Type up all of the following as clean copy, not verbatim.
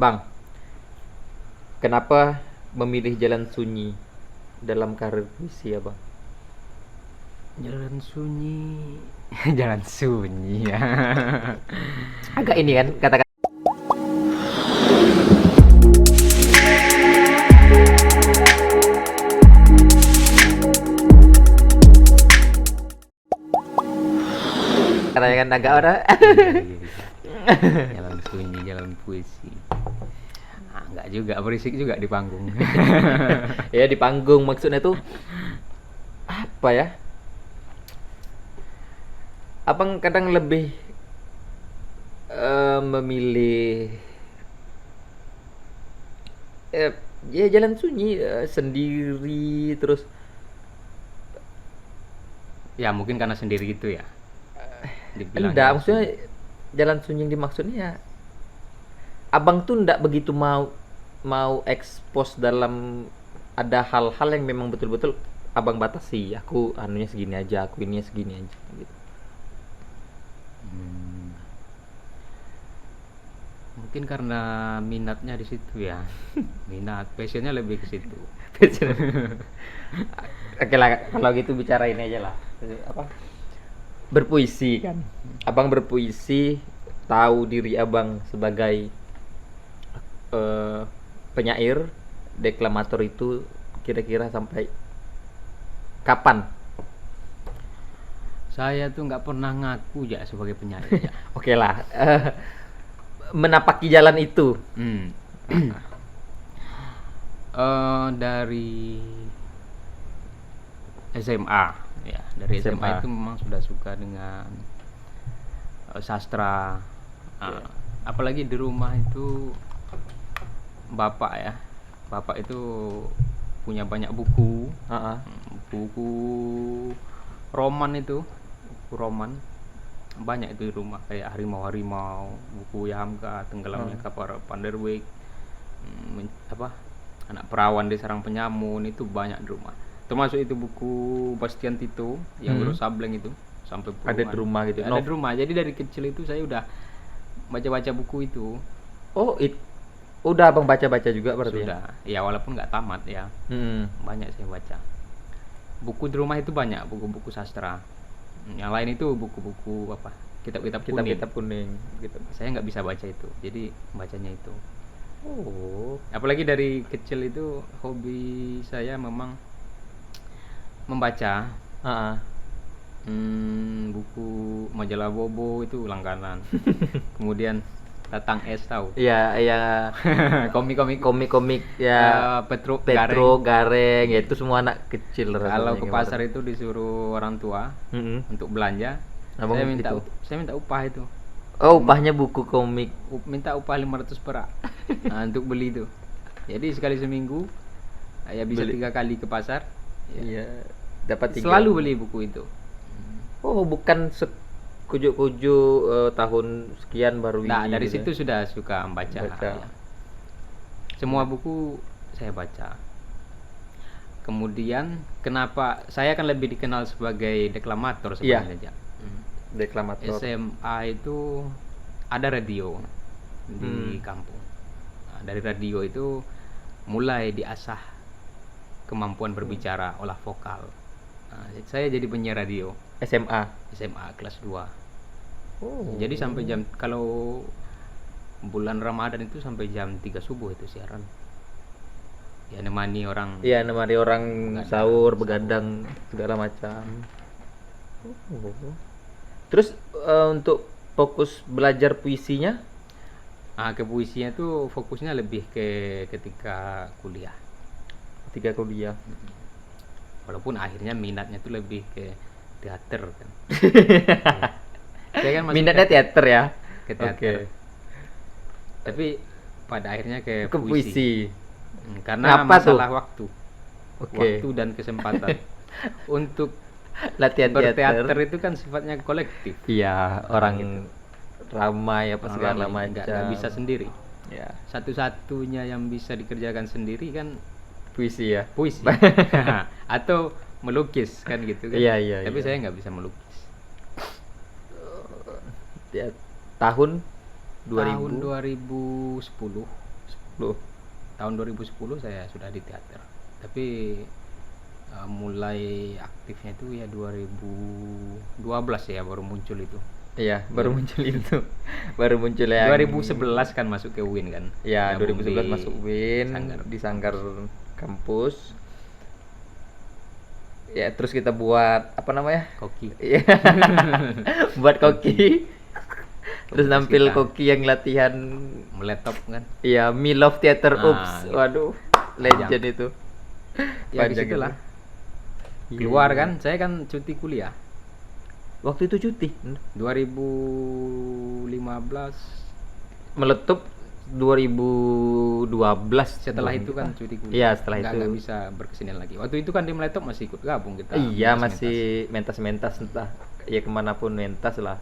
Bang, kenapa memilih jalan sunyi dalam karir puisi ya, Bang? Jalan sunyi. Jalan sunyi ya. Agak ini kan kata-kata katanya kan agak orang. Jalan sunyi, jalan puisi. Enggak juga, berisik juga di panggung. Ya di panggung maksudnya tuh apa ya? Abang kadang lebih memilih eh, ya jalan sunyi sendiri terus Ya mungkin karena sendiri gitu ya. Dibilang enggak jalan maksudnya sunyi. jalan sunyi yang dimaksudnya abang tuh enggak begitu mau mau ekspos dalam ada hal-hal yang memang betul-betul abang batasi aku anunya segini aja aku ininya segini aja gitu. Hmm, Mungkin karena minatnya di situ ya. Minat, passionnya lebih ke situ. Oke lah kalau gitu bicara ini aja lah apa berpuisi kan abang berpuisi tahu diri abang sebagai eh, penyair deklamator itu kira-kira sampai kapan? Saya tuh nggak pernah ngaku ya sebagai penyair ya. Oke lah menapaki jalan itu. Hmm. Dari SMA ya, dari SMA SMA. itu memang sudah suka dengan sastra. Oke. Apalagi di rumah itu bapak ya, bapak itu punya banyak buku. Heeh. Buku roman itu, buku roman banyak itu di rumah, kayak harimau-harimau, buku Hamka, tenggelamnya kapal Panderwijk, apa anak perawan di sarang penyamun, itu banyak di rumah. Termasuk itu buku Bastian Tito yang Wiro Sableng itu, sampai Ada di puluhan. rumah gitu. Ada di rumah. Jadi dari kecil itu saya udah baca-baca buku itu. Oh, udah abang baca-baca juga berarti ya? Sudah. Ya walaupun nggak tamat ya. Banyak saya baca. Buku di rumah itu banyak, buku-buku sastra. Yang lain itu buku-buku apa? Kitab-kitab kuning. Kitab-kitab kuning gitu. Saya nggak bisa baca itu. Jadi bacanya itu. Oh. Apalagi dari kecil itu hobi saya memang membaca. Heeh. Buku majalah Bobo itu langganan. Kemudian Tatang Es tahu. Iya, iya. Komik-komik Komik-komik ya Petro Gareng ya itu semua anak kecil Kalau rasanya ke kemarin. pasar itu disuruh orang tua untuk belanja, Abang saya minta upah itu. Oh, upahnya buku komik. Minta upah 500 perak. Nah, untuk beli itu. Jadi sekali seminggu ya bisa Beli. 3 kali ke pasar. Iya, dapat 3. Selalu beli buku itu. Oh, bukan kujuk-kujuk tahun sekian baru Nah, ini dari gitu. situ sudah suka membaca. Baca. Ya. Semua buku saya baca. Kemudian kenapa saya kan lebih dikenal sebagai deklamator sebenarnya. Iya. Deklamator. SMA itu ada radio di kampung. Nah, dari radio itu mulai diasah kemampuan berbicara, olah vokal. Nah, saya jadi penyiar radio SMA. SMA kelas 2. Oh. Jadi sampai jam, kalau bulan Ramadan itu sampai jam 3 subuh itu siaran. Ya nemani orang. Iya, nemani orang Begadang, sahur, begadang segala macam. Oh. Terus untuk fokus belajar puisinya? Kepuisian itu fokusnya lebih ke ketika kuliah. Ketika kuliah. Walaupun akhirnya minatnya tuh lebih ke teater kan. Saya kan masuk Minatnya teater ya? ke teater. Oke. Tapi pada akhirnya ke Ke puisi. puisi. Karena Kenapa tuh? masalah waktu. Oke. Waktu dan kesempatan. Untuk Latihan berteater teater. itu kan sifatnya kolektif. Iya, orang ramai apa segala Orang macam. nggak bisa sendiri. Ya, Satu-satunya yang bisa dikerjakan sendiri kan puisi ya. puisi. Atau melukis kan gitu kan. Iya, iya, Tapi iya. saya nggak bisa melukis. Ya, tahun 2000. Tahun 2010 Loh. Tahun 2010 saya sudah di teater. Tapi mulai aktifnya itu ya 2012 ya baru muncul itu. Iya, baru muncul itu. Baru muncul yang 2011 kan masuk ke UIN kan. Ya, Gabung 2011 di masuk UIN Sanggar. di Sanggar kampus. Ya, terus kita buat apa namanya? Koki. Iya. Buat koki. Terus Komunitas nampil kita. koki yang latihan. Meletop kan. Iya, Me Love Theater. Ah, Ups. gitu. Waduh, legend itu. Ya Panjang disitulah. itu. Keluar Iya. kan, saya kan cuti kuliah. Waktu itu cuti. 2015 Meletup 2012. setelah itu kan cuti kuliah. Iya, setelah itu. Nggak bisa berkesenian lagi. Waktu itu kan di Meletop masih ikut gabung kita. Iya, mentas-mentas. masih mentas-mentas entah ya kemanapun mentas lah.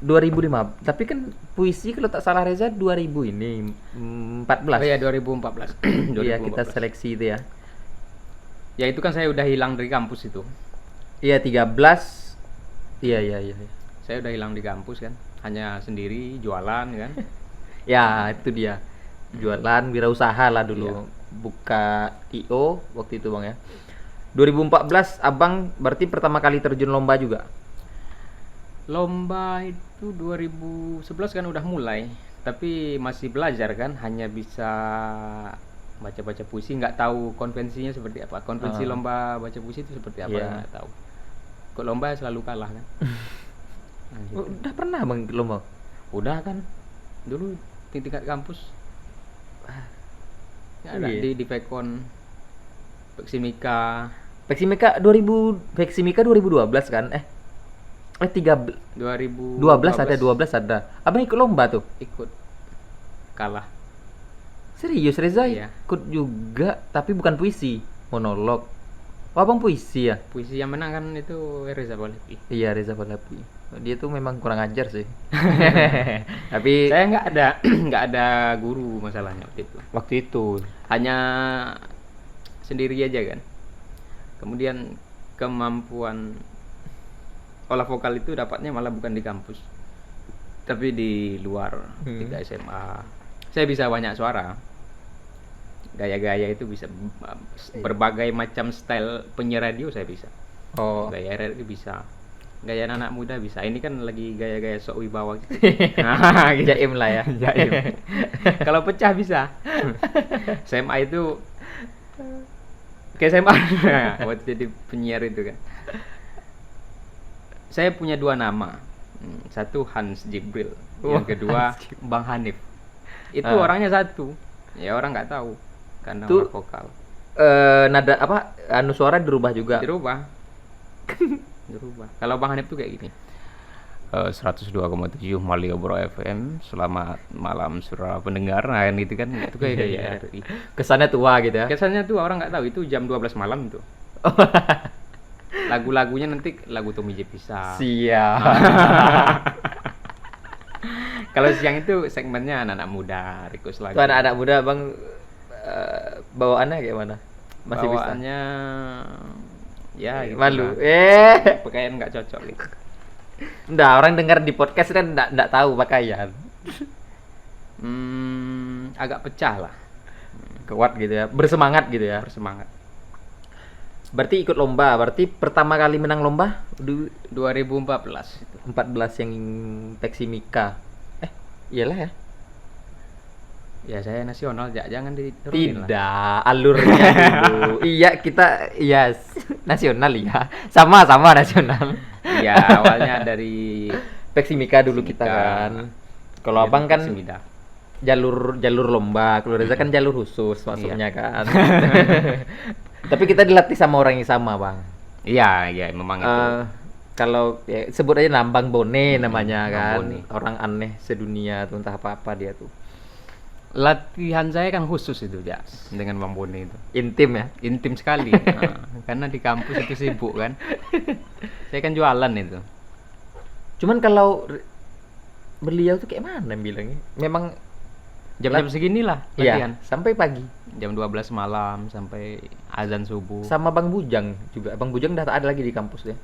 2005. Tapi kan puisi kalau tak salah Reza 2000 ini 14. Oh ya 2014. Iya, kita 2014. seleksi itu ya. Ya itu kan saya udah hilang dari kampus itu. Iya, 13. Iya. Saya udah hilang di kampus kan. Hanya sendiri jualan kan. Ya, itu dia. Jualan wirausaha lah dulu. Iya. Buka IO waktu itu, Bang ya. 2014 Abang berarti pertama kali terjun lomba juga. Lomba itu 2011 kan udah mulai, tapi masih belajar kan, hanya bisa baca-baca puisi, nggak tahu konvensinya seperti apa. Konvensi lomba baca puisi itu seperti apa, Iya. nggak tahu. Kok lomba selalu kalah kan? Nah, gitu. Udah pernah Bang lomba? Udah kan, dulu di tingkat kampus. Ya, ada Iya. di Pekon, Peksimika, Peksimika 2012 kan? 13 2012 12 ada. Abang ikut lomba tuh. ikut kalah. Serius Reza Iya. ikut juga, tapi bukan puisi, monolog. Oh, Abang puisi ya? Puisi yang menang kan itu Reza Balepi. Iya, Reza Palapi. Dia tuh memang kurang ajar sih. Tapi Saya nggak ada nggak ada guru masalahnya waktu itu. waktu itu Hanya sendiri aja kan. Kemudian kemampuan olah vokal itu dapatnya malah bukan di kampus, tapi di luar. Ketika SMA saya bisa banyak suara, gaya-gaya itu bisa, berbagai macam style penyiar radio saya bisa. oh Gaya radio bisa, gaya anak muda bisa. Ini kan lagi gaya-gaya sok wibawa gitu. Nah, gitu. jaim lah ya. Jaim. Kalau pecah bisa. SMA itu ke SMA waktu jadi penyiar itu kan. Saya punya dua nama. Satu Hans Jibril, yang kedua Bang Hanif. Itu orangnya satu. Ya orang nggak tahu karena Tuh- olah vokal. Nada apa anu suara dirubah juga. Dirubah. Kalau Bang Hanif tuh kayak gini. 102,7 Malioboro FM. Selamat malam saudara pendengar. Nah, kan gitu kan. Itu kayak Iya. RRI. Kesannya tua gitu ya. Kesannya tuh orang nggak tahu itu jam 12 malam tuh. Lagu-lagunya nanti lagu Tommy J Pisang. Siap. Kalau siang itu segmennya anak-anak muda, request lagu. Tuh anak-anak muda Bang bawaannya kayak mana? Masih bisa. Bawaannya ya gitu Malu. lah. Pakaian nggak cocok gitu. Nggak, orang dengar di podcast kan nggak tahu pakaian. Agak pecah lah, Kuat gitu ya. Bersemangat gitu ya. bersemangat. Berarti ikut lomba. Berarti pertama kali menang lomba 2014 itu. 14 yang Peksimika. Iyalah ya. Ya saya nasional, jangan diturunin lah. Tidak, alurnya dulu. Iya, kita nasional ya. Sama-sama nasional. Ya awalnya dari Peksimika dulu kita Peksimika. kan. Kalau Abang kan Semida. jalur lomba, kalau Reza kan jalur khusus masuknya Iya. kan. Tapi kita dilatih sama orang yang sama, Bang. Iya, memang itu. Kalau ya, sebut aja Nambang Bone namanya Bang kan. Bone. Orang aneh sedunia tuh entah apa-apa dia tuh. Latihan saya kan khusus itu ya dengan Bang Bone itu. Intim ya. Intim sekali. Nah, karena di kampus itu sibuk kan. Saya kan jualan itu. Cuman kalau beliau tuh kayak mana bilangnya? Memang Jam-jam seginilah latihan. iya, sampai pagi. Jam 12 malam sampai azan subuh. Sama Bang Bujang juga. Bang Bujang udah tak ada lagi di kampus ya.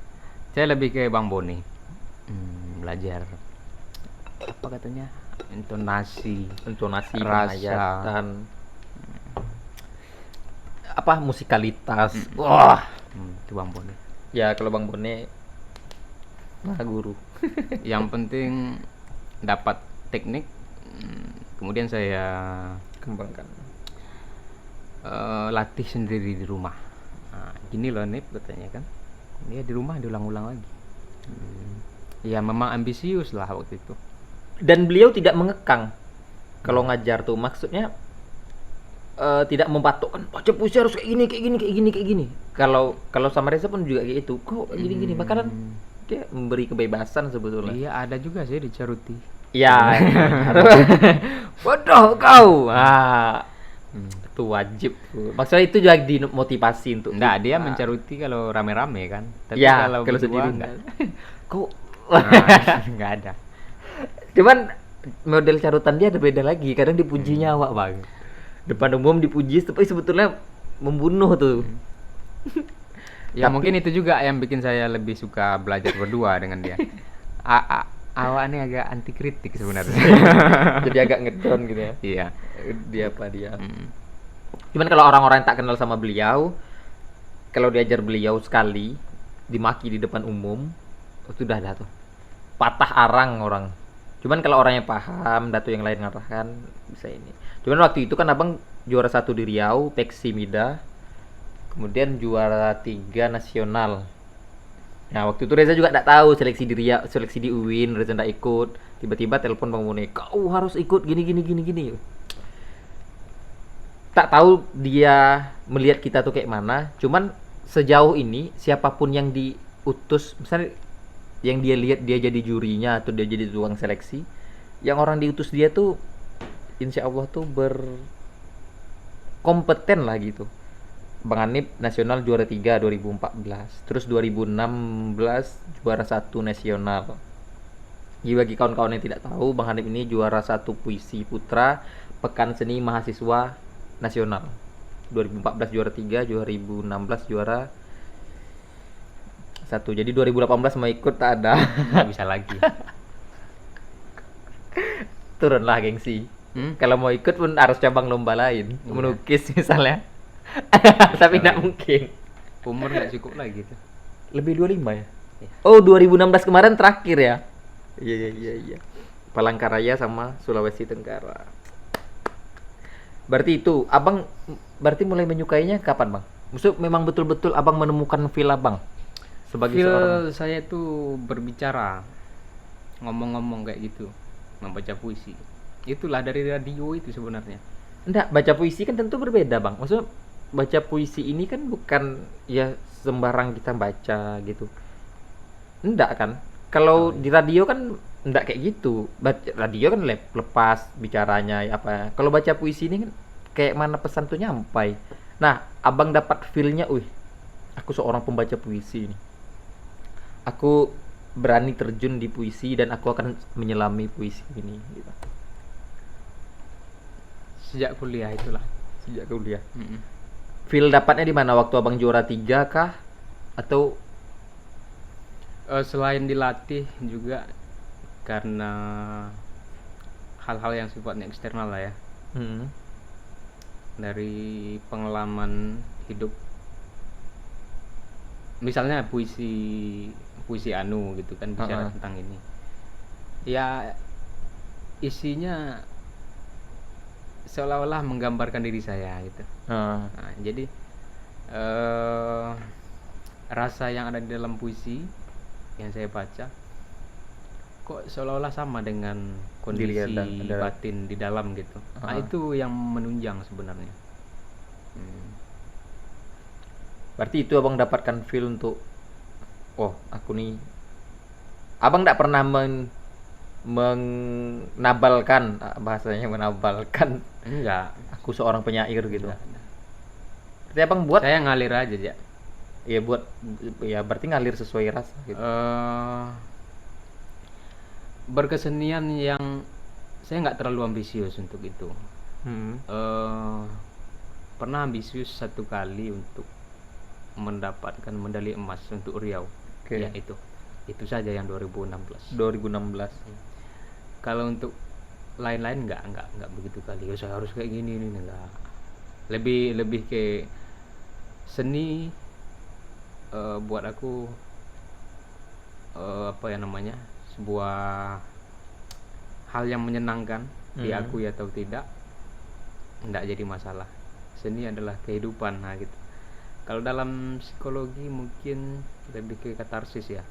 Saya lebih ke Bang Bone. Belajar apa katanya? intonasi, intonasi, rasa. penghayatan, apa musikalitas. Wah, Itu Bang Bone. ya kalau Bang Bone mah guru. Yang penting dapat teknik, kemudian saya Kembangkan. latih sendiri di rumah. Nah, gini loh Nip katanya kan, dia di rumah diulang-ulang lagi. Ya memang ambisius lah waktu itu. Dan beliau tidak mengekang kalau ngajar tuh, maksudnya tidak mempatokkan baca puisi harus kayak gini kayak gini kayak gini kayak gini. Kalau sama Reza pun juga kayak itu, kok gini gini, makanan dia memberi kebebasan sebetulnya. Iya ada juga sih di Ceruti. Ya, bodoh kau. Itu wajib. Maksudnya itu juga dimotivasi untuk Enggak, kita. dia mencaruti kalau rame-rame kan. Tapi Ya, kalau kalau berdua sendiri enggak. Kok Enggak ada. cuman model carutan dia ada beda lagi. Kadang dipuji nyawa, Bang. Depan umum dipuji, tapi sebetulnya membunuh tuh. Ya mungkin itu juga yang bikin saya lebih suka belajar berdua dengan dia. Awak ini agak anti kritik sebenarnya. Jadi agak ngedon gitu ya. Iya. Dia. Cuman kalau orang-orang yang tak kenal sama beliau, kalau diajar beliau sekali, dimaki di depan umum, itu udah ada tuh. Patah arang orang. Cuman kalau orangnya paham, datu yang lain ngarahkan, bisa ini. Cuman waktu itu kan abang juara 1 di Riau, Peksi Mida, kemudian juara 3 nasional. Nah waktu itu Reza juga tidak tahu seleksi di Riau, seleksi di UIN, Reza tidak ikut. Tiba-tiba telepon Bang Bone, kau harus ikut gini. Tak tahu dia melihat kita tuh kayak mana. Cuman sejauh ini siapapun yang diutus, misalnya yang dia lihat dia jadi jurinya atau dia jadi tukang seleksi, yang orang diutus dia tuh insya Allah tuh berkompeten lah gitu. Bang Hanif nasional juara 3 2014, terus 2016 juara 1 nasional. Jadi bagi kawan-kawan yang tidak tahu, Bang Hanif ini juara 1 puisi putra Pekan Seni Mahasiswa Nasional. 2014 juara 3, 2016 juara 1. Jadi 2018 mau ikut tak ada. Nggak bisa lagi. Turunlah gengsi. Kalau mau ikut pun harus cabang lomba lain, Iya. melukis misalnya. Tapi tidak mungkin. Umur nggak cukup lagi tuh. Lebih 25 ya? Iya. Oh, 2016 kemarin terakhir ya? Iya. Palangkaraya sama Sulawesi Tenggara. Berarti itu, abang berarti mulai menyukainya kapan, Bang? Maksud memang betul-betul abang menemukan feel abang sebagai seorang. Feel saya tuh berbicara, ngomong-ngomong kayak gitu, membaca puisi. Itulah dari radio itu sebenarnya. Enggak, baca puisi kan tentu berbeda, Bang. Maksudnya baca puisi ini kan bukan ya sembarang kita baca gitu. Enggak kan? Kalau di radio kan enggak kayak gitu. Radio kan lepas bicaranya apa. Kalau baca puisi ini kan kayak mana pesan tuh nyampai. Nah, abang dapat feel-nya, aku seorang pembaca puisi ini. Aku berani terjun di puisi dan aku akan menyelami puisi ini gitu. Sejak kuliah itulah. Sejak kuliah. Feel dapatnya di mana, waktu abang juara 3 kah? Atau Selain dilatih juga karena hal-hal yang sifatnya eksternal lah ya, dari pengalaman hidup. Misalnya puisi Anu gitu kan, bicara tentang ini. Ya isinya seolah-olah menggambarkan diri saya gitu. Nah, jadi rasa yang ada di dalam puisi yang saya baca kok seolah-olah sama dengan kondisi batin di dalam gitu. Nah, itu yang menunjang sebenarnya. Berarti itu abang dapatkan feel untuk aku nih. Abang tidak pernah menabalkan, bahasanya menabalkan. Enggak, Aku seorang penyair gitu. enggak. Berarti abang buat Saya ngalir aja ya. ya berarti ngalir sesuai rasa gitu. Berkesenian yang saya nggak terlalu ambisius untuk itu. Pernah ambisius satu kali untuk mendapatkan medali emas untuk Riau. Oke. Ya itu saja yang 2016. 2016. Kalau untuk lain-lain nggak begitu kali. Ya, saya harus kayak gini ini enggak. Lebih ke seni buat aku apa ya namanya, sebuah hal yang menyenangkan diakui atau tidak, enggak jadi masalah. Seni adalah kehidupan, nah gitu. Kalau dalam psikologi mungkin lebih ke katarsis ya.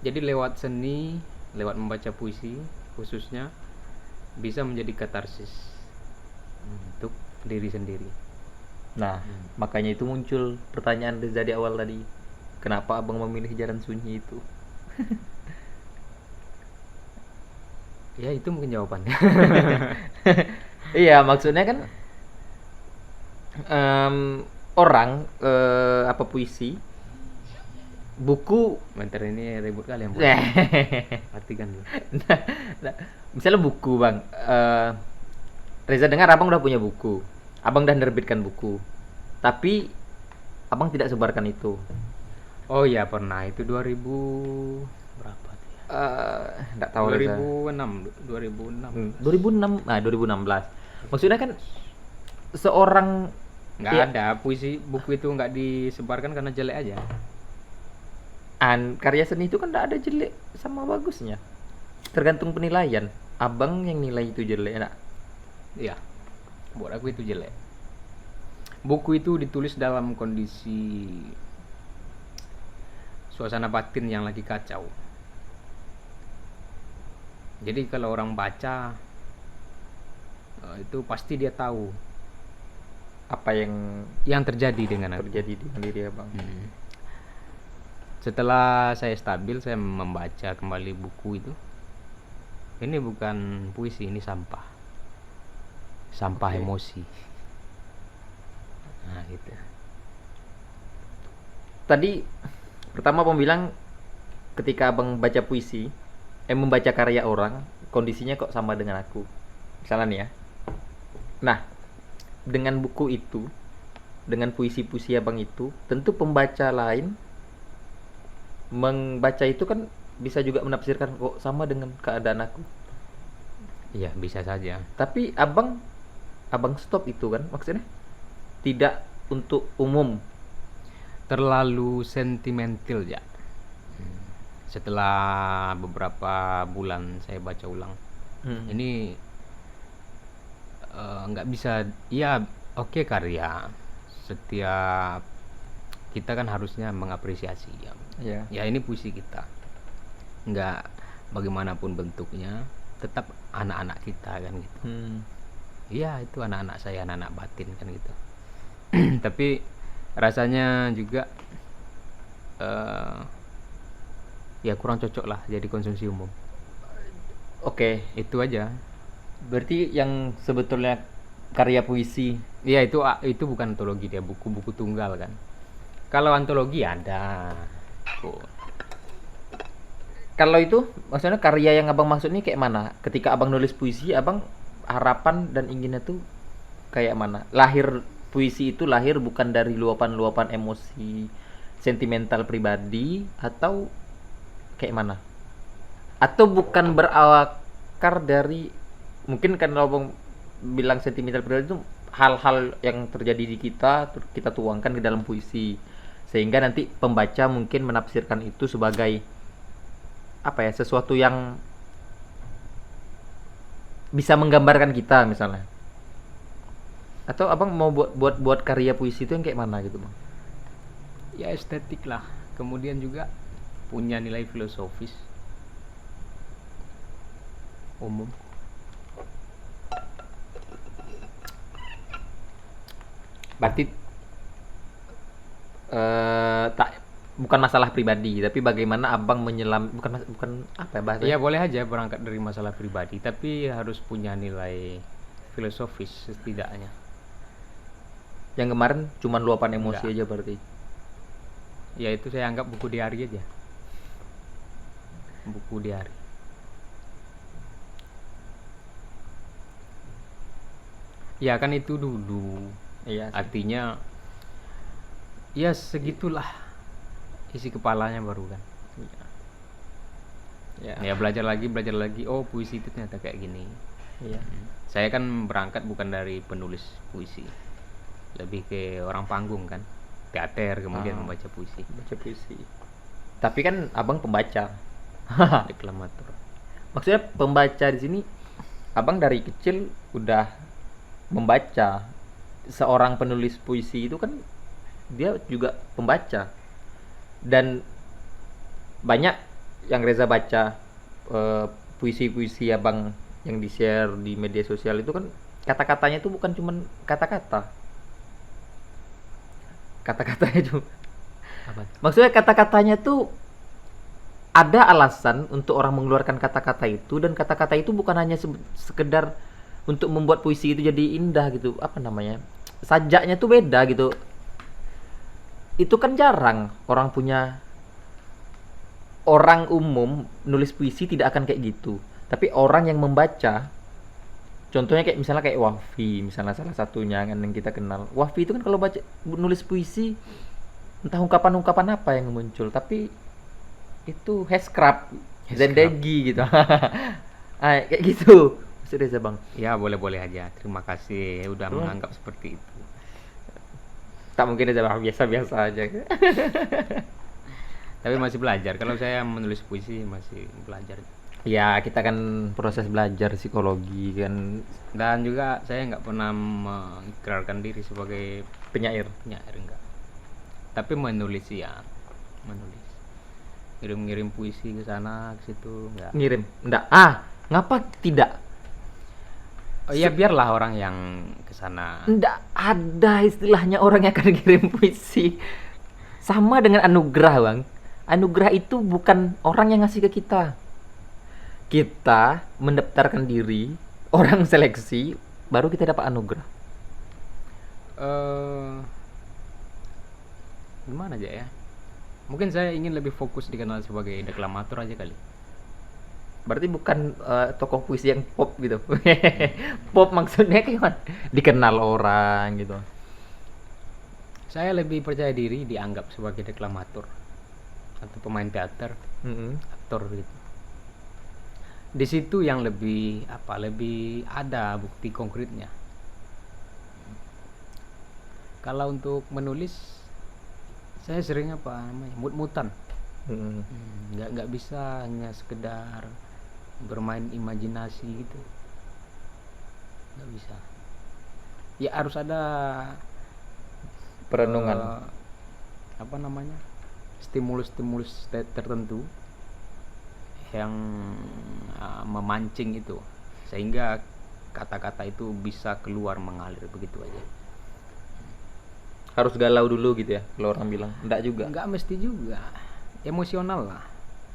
Jadi lewat seni, lewat membaca puisi khususnya, bisa menjadi katarsis untuk diri sendiri. Nah, makanya itu muncul pertanyaan Reza di awal tadi. Kenapa abang memilih jalan sunyi itu? Ya itu mungkin jawabannya. Iya, maksudnya kan orang apa puisi, buku. Bentar, ini ribut kali yang artikan dulu. Nah, misalnya buku bang, Reza dengar abang udah punya buku, abang udah nerbitkan buku, tapi abang tidak sebarkan itu. Oh ya pernah, itu 2000 berapa tuh ya? Nggak tahu Reza. 2006. 2006, nah 2016. Maksudnya kan seorang Nggak ya, ada puisi buku itu nggak disebarkan karena jelek aja. karya seni itu kan nggak ada jelek sama bagusnya, tergantung penilaian. Abang yang nilai itu jelek, nak? Iya, buat aku itu jelek. Buku itu ditulis dalam kondisi suasana batin yang lagi kacau. Jadi kalau orang baca itu pasti dia tahu Apa yang terjadi dengan aku. terjadi di diri abang? Setelah saya stabil, saya membaca kembali buku itu. Ini bukan puisi, ini sampah. Sampah Oke. emosi. Nah, gitu. Tadi pertama abang bilang ketika abang baca puisi, membaca karya orang, kondisinya kok sama dengan aku. Misalnya nih ya. Nah, dengan buku itu, dengan puisi-puisi abang itu, tentu pembaca lain membaca itu kan bisa juga menafsirkan kok sama dengan keadaan aku. Iya, bisa saja. Tapi abang stop itu kan, maksudnya tidak untuk umum. Terlalu sentimental ya. Setelah beberapa bulan saya baca ulang, ini nggak bisa. Ya, oke, karya. Setiap kita kan harusnya mengapresiasi ya. Ya. Ya ini puisi kita. Nggak, bagaimanapun bentuknya, tetap anak-anak kita kan gitu. Iya, itu anak-anak saya, anak-anak batin kan gitu. Tapi rasanya juga ya kurang cocok lah jadi konsumsi umum. Oke, Itu aja. berarti yang sebetulnya karya puisi. Iya, itu bukan antologi, dia buku-buku tunggal kan. Kalau antologi ada. Kalau itu maksudnya karya yang abang maksud ini kayak mana? Ketika abang nulis puisi, abang harapan dan inginnya tuh kayak mana? Puisi itu lahir bukan dari luapan-luapan emosi sentimental pribadi atau kayak mana? Atau bukan berakar dari, mungkin kan kalau abang bilang sentimental pribadi itu hal-hal yang terjadi di kita tuangkan ke dalam puisi, sehingga nanti pembaca mungkin menafsirkan itu sebagai apa ya, sesuatu yang bisa menggambarkan kita misalnya. Atau abang mau buat karya puisi itu yang kayak mana gitu bang? Ya estetik lah. Kemudian juga punya nilai filosofis umum. Berarti tak, bukan masalah pribadi, tapi bagaimana abang menyelam, bukan apa ya bahasanya? Ya boleh aja berangkat dari masalah pribadi, tapi harus punya nilai filosofis setidaknya. Yang kemarin cuma luapan emosi Enggak. aja berarti. Ya itu saya anggap buku diari aja. Buku diari. Ya kan itu dulu. Iya. Artinya ya segitulah isi kepalanya baru kan. Ya belajar lagi. Oh, puisi itu ternyata kayak gini. Iya. Saya kan berangkat bukan dari penulis puisi, lebih ke orang panggung kan, teater kemudian membaca puisi. Baca puisi. Tapi kan abang pembaca. Deklamator. Maksudnya pembaca di sini, abang dari kecil udah membaca. Seorang penulis puisi itu kan dia juga pembaca. Dan banyak yang Reza baca puisi-puisi abang yang di-share di media sosial itu kan kata-katanya itu bukan cuman kata-kata. Kata-katanya itu. Apa? Maksudnya kata-katanya tuh ada alasan untuk orang mengeluarkan kata-kata itu, dan kata-kata itu bukan hanya sekedar untuk membuat puisi itu jadi indah gitu. Apa namanya? Sajaknya tuh beda gitu. Itu kan jarang orang umum nulis puisi tidak akan kayak gitu. Tapi orang yang membaca, contohnya kayak misalnya kayak Wafi, misalnya salah satunya kan yang kita kenal. Wafi itu kan kalau baca nulis puisi, entah ungkapan-ungkapan apa yang muncul, tapi itu Heskrap, Zendegi gitu. Kayak gitu. Maksudnya Reza bang. Ya boleh-boleh aja. Terima kasih udah menganggap seperti itu. Tak mungkin Reza bang biasa-biasa aja. Tapi masih belajar. Kalau saya menulis puisi masih belajar. Ya kita kan proses belajar psikologi kan, Dan juga saya nggak pernah mengikrarkan diri sebagai penyair. penyair, enggak. Tapi menulis ya, menulis. Ngirim-ngirim puisi ke sana ke situ enggak. Ngirim. Enggak. Ngapa tidak? Oh iya, biarlah orang yang ke sana. Enggak ada istilahnya orang yang akan ngirim puisi. Sama dengan anugerah, Bang. Anugerah itu bukan orang yang ngasih ke kita. Kita mendaftarkan diri, orang seleksi, baru kita dapat anugerah. Gimana aja ya? Mungkin saya ingin lebih fokus dikenal sebagai deklamator aja kali. Berarti bukan tokoh puisi yang pop gitu. Pop maksudnya gimana? Dikenal orang gitu. Saya lebih percaya diri dianggap sebagai deklamator atau pemain teater, aktor gitu. Di situ yang lebih ada bukti konkretnya. Kalau untuk menulis, saya sering mut-mutan. Nggak bisa hanya sekedar bermain imajinasi gitu, nggak bisa. Ya harus ada Perenungan. stimulus tertentu yang memancing itu, sehingga kata-kata itu bisa keluar mengalir begitu aja. Harus galau dulu gitu ya kalau orang bilang. Enggak juga. Nggak mesti juga, emosional lah,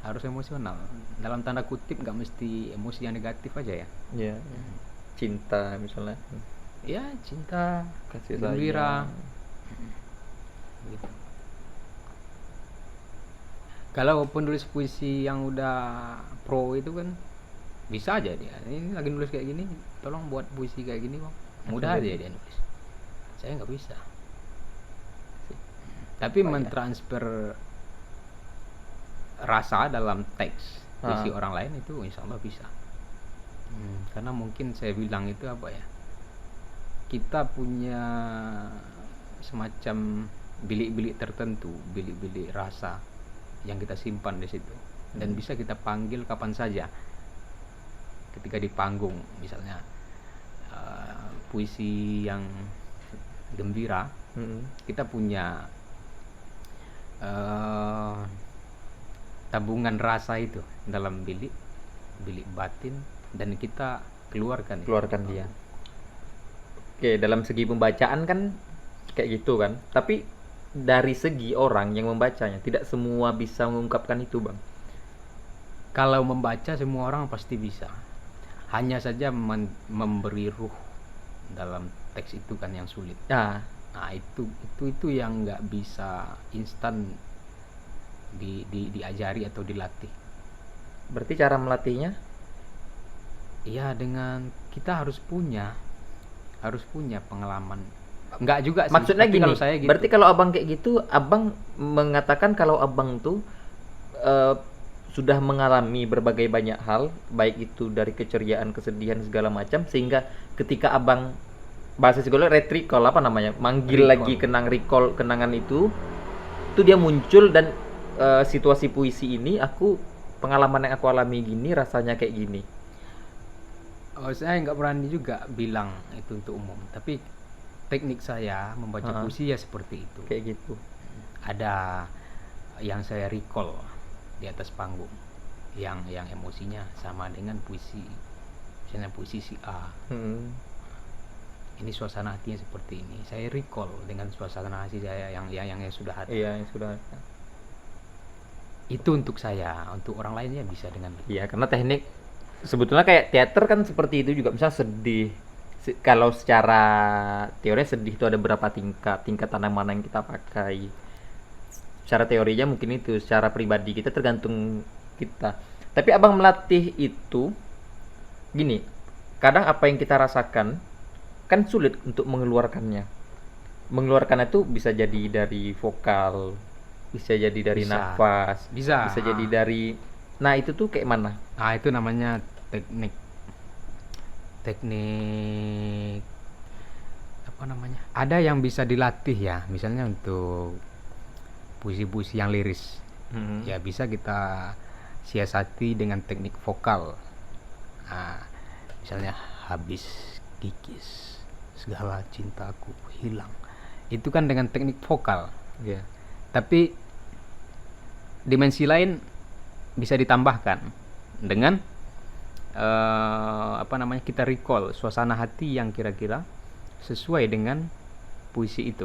harus emosional dalam tanda kutip, nggak mesti emosi yang negatif aja ya. Iya. Cinta misalnya. Ya, cinta, Kasih gembira gitu. Kalau penulis puisi yang udah pro itu kan bisa aja dia, ini lagi nulis kayak gini, tolong buat puisi kayak gini bang, mudah aja dia nulis. Saya nggak bisa. Tapi mentransfer rasa dalam teks puisi orang lain itu insya Allah bisa. Karena mungkin saya bilang itu kita punya semacam bilik-bilik tertentu, bilik-bilik rasa yang kita simpan di situ, dan bisa kita panggil kapan saja ketika di panggung. Misalnya puisi yang gembira, kita punya tabungan rasa itu dalam bilik batin, dan kita keluarkan dia. Oke, dalam segi pembacaan kan kayak gitu kan, tapi dari segi orang yang membacanya tidak semua bisa mengungkapkan itu bang. Kalau membaca semua orang pasti bisa, hanya saja memberi ruh dalam teks itu kan yang sulit. Nah itu yang nggak bisa instan diajari atau dilatih. Berarti cara melatihnya? Iya, dengan kita harus punya pengalaman. Enggak juga sih. Maksudnya gini, kalau saya gitu. Berarti kalau abang kayak gitu, abang mengatakan kalau abang tuh sudah mengalami berbagai banyak hal, baik itu dari keceriaan, kesedihan segala macam, sehingga ketika abang bahasa psikolog recall apa namanya, manggil Recall. lagi recall kenangan itu dia muncul. Dan situasi puisi ini pengalaman yang aku alami gini, rasanya kayak gini. Saya nggak berani juga bilang itu untuk umum, tapi teknik saya membaca puisi ya seperti itu. Kayak gitu. Ada yang saya recall di atas panggung, yang emosinya sama dengan puisi, misalnya puisi si A. Ini suasana hatinya seperti ini, saya recall dengan suasana hati saya yang sudah ada. Iya, yang sudah ada. Itu untuk saya, untuk orang lainnya bisa dengan Iya, karena teknik sebetulnya kayak teater kan seperti itu juga. Misalnya sedih, kalau secara teori sedih itu ada berapa tingkatan mana yang kita pakai. Secara teorinya mungkin itu, secara pribadi kita tergantung kita. Tapi abang melatih itu gini, kadang apa yang kita rasakan kan sulit untuk mengeluarkannya. Mengeluarkan itu bisa jadi dari vokal, bisa jadi dari nafas, bisa jadi dari, nah itu tuh kayak mana? Nah, itu namanya teknik apa namanya? Ada yang bisa dilatih ya, misalnya untuk puisi-puisi yang liris. Ya bisa kita siasati dengan teknik vokal. Nah, misalnya habis kikis segala cintaku hilang. Itu kan dengan teknik vokal. Yeah. Tapi dimensi lain bisa ditambahkan dengan apa namanya, kita recall suasana hati yang kira-kira sesuai dengan puisi itu.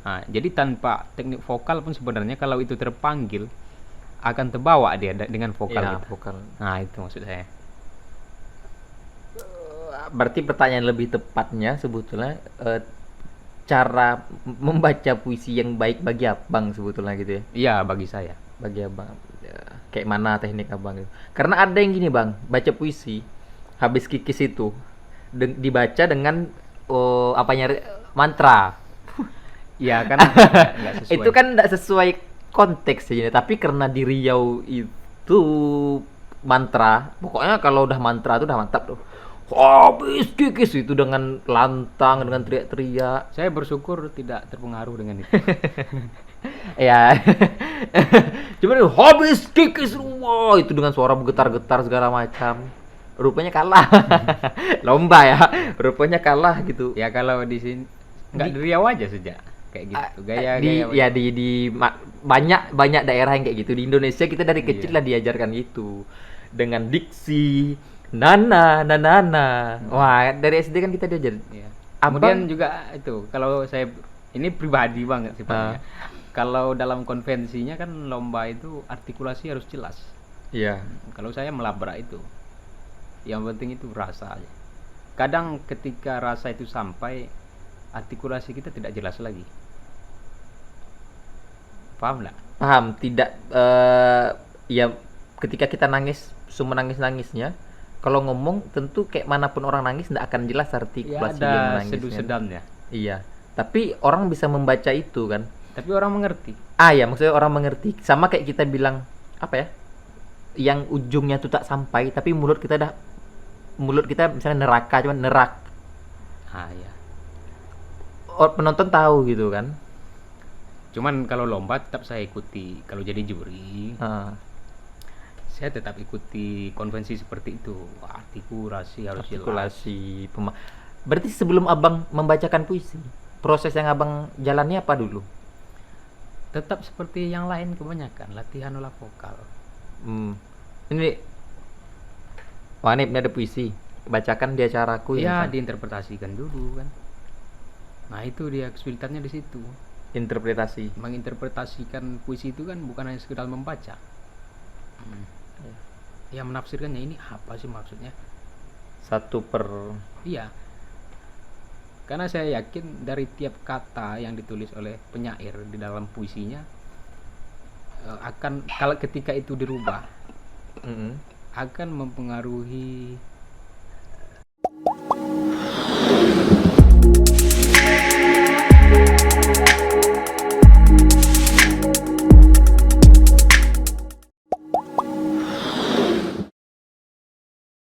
Nah, jadi tanpa teknik vokal pun sebenarnya kalau itu terpanggil akan terbawa dia dengan vokal. Vokal. Nah, itu maksud saya. Berarti pertanyaan lebih tepatnya sebetulnya cara membaca puisi yang baik bagi abang sebetulnya gitu ya? Iya, bagi saya. Bagi abang, ya, kayak mana teknik abang itu? Karena ada yang gini bang, baca puisi habis kikis itu dibaca dengan mantra. Ya kan nggak sesuai. Itu kan nggak sesuai konteks ya. Tapi karena di Riau itu mantra, pokoknya kalau udah mantra itu udah mantap tuh. Habis kikis itu dengan lantang, dengan teriak-teriak. Saya bersyukur tidak terpengaruh dengan itu. Ya. Cuman habis kikis, wah itu dengan suara bergetar-getar segala macam. Rupanya kalah. Lomba ya. Rupanya kalah gitu. Ya kalau di sini nggak di Riau aja sejak kayak gitu. Gaya di banyak daerah yang kayak gitu. Di Indonesia kita dari kecil lah diajarkan gitu. Dengan diksi Nana. Wah, dari SD kan kita diajar. Iya. Kemudian juga itu, kalau saya ini pribadi banget sifatnya. Kalau dalam konvensinya kan lomba itu artikulasi harus jelas. Iya. Kalau saya melabrak itu. Yang penting itu rasa aja. Kadang ketika rasa itu sampai, artikulasi kita tidak jelas lagi. Paham nggak? Paham, tidak ya ketika kita nangis, nangisnya kalau ngomong tentu kayak manapun orang nangis tidak akan jelas artikulasi ya, dia menangisnya. sedu-sedannya. Iya. Tapi orang bisa membaca itu kan. Tapi orang mengerti. Ya maksudnya orang mengerti. Sama kayak kita bilang apa ya? Yang ujungnya tuh tak sampai, tapi mulut kita misalnya neraka, cuman nerak. Ya. Penonton tahu gitu kan. Cuman kalau lomba tetap saya ikuti. Kalau jadi juri, saya tetap ikuti konvensi seperti itu. Artikulasi harus artikulasi jelas. Berarti sebelum abang membacakan puisi, proses yang abang jalani apa dulu? Tetap seperti yang lain kebanyakan, latihan olah vokal. Ini ada puisi, bacakan di acaraku ya. Diinterpretasikan dulu kan. Nah itu dia kesulitannya di situ. Interpretasi. Menginterpretasikan puisi itu kan bukan hanya sekedar membaca. Ya menafsirkannya, ini apa sih maksudnya? Iya. Karena saya yakin dari tiap kata yang ditulis oleh penyair di dalam puisinya akan, kalau ketika itu dirubah, akan mempengaruhi